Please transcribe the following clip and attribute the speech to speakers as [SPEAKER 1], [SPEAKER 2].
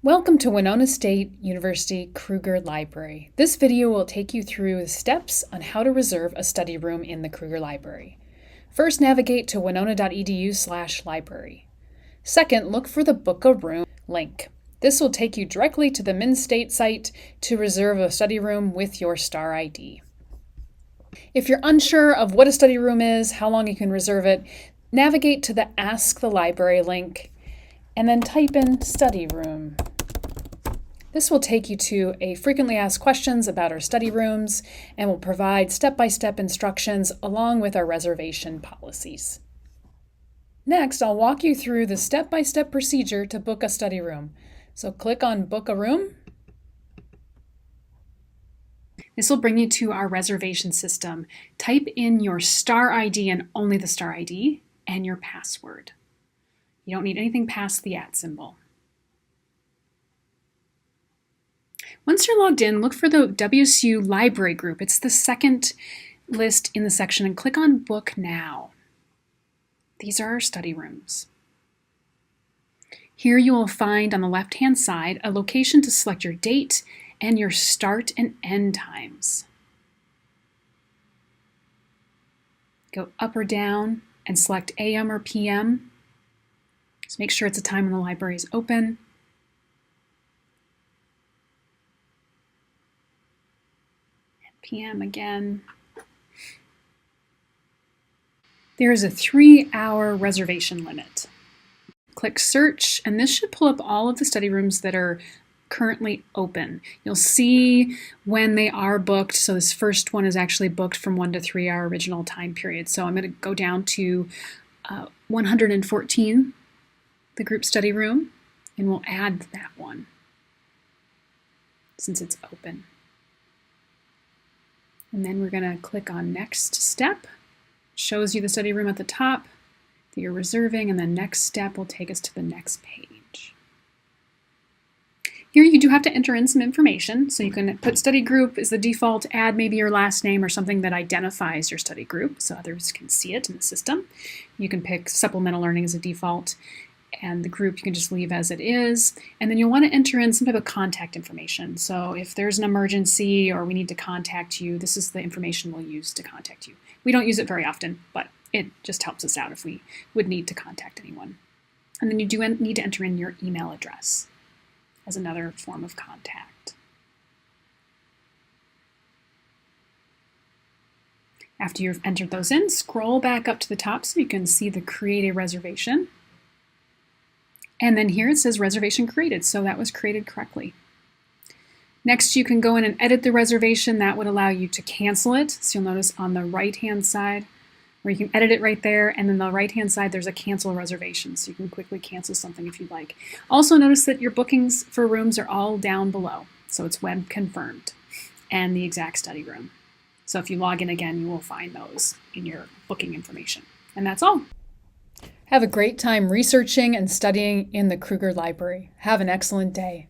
[SPEAKER 1] Welcome to Winona State University Krueger Library. This video will take you through the steps on how to reserve a study room in the Krueger Library. First, navigate to winona.edu/library. Second, look for the Book a Room link. This will take you directly to the MnState site to reserve a study room with your STAR ID. If you're unsure of what a study room is, how long you can reserve it, navigate to the Ask the Library link and then type in study room. This will take you to a frequently asked questions about our study rooms and will provide step-by-step instructions along with our reservation policies. Next, I'll walk you through the step-by-step procedure to book a study room. So click on Book a Room. This will bring you to our reservation system. Type in your STAR ID and only the STAR ID and your password. You don't need anything past the @ symbol. Once you're logged in, look for the WSU Library group. It's the second list in the section and click on Book Now. These are our study rooms. Here you will find on the left-hand side a location to select your date and your start and end times. Go up or down and select AM or PM. So make sure it's a time when the library is open. PM again. There is a 3-hour reservation limit. Click search, and this should pull up all of the study rooms that are currently open. You'll see when they are booked. So this first one is actually booked from 1 to 3 our original time period. So I'm going to go down to 114, the group study room, and we'll add that one since it's open. And then we're going to click on Next Step. Shows you the study room at the top that you're reserving, and the next step will take us to the next page. Here you do have to enter in some information, so you can put study group as the default, add maybe your last name or something that identifies your study group so others can see it in the system. You can pick supplemental learning as a default, and the group you can just leave as it is. And then you'll want to enter in some type of contact information. So if there's an emergency or we need to contact you, this is the information we'll use to contact you. We don't use it very often, but it just helps us out if we would need to contact anyone. And then you do need to enter in your email address as another form of contact. After you've entered those in, scroll back up to the top so you can see the Create a Reservation. And then here it says reservation created, so that was created correctly. Next, you can go in and edit the reservation. That would allow you to cancel it. So you'll notice on the right-hand side, where you can edit it right there, and then the right-hand side, there's a cancel reservation, so you can quickly cancel something if you'd like. Also notice that your bookings for rooms are all down below, so it's web confirmed, and the exact study room. So if you log in again, you will find those in your booking information. And that's all. Have a great time researching and studying in the Krueger Library. Have an excellent day.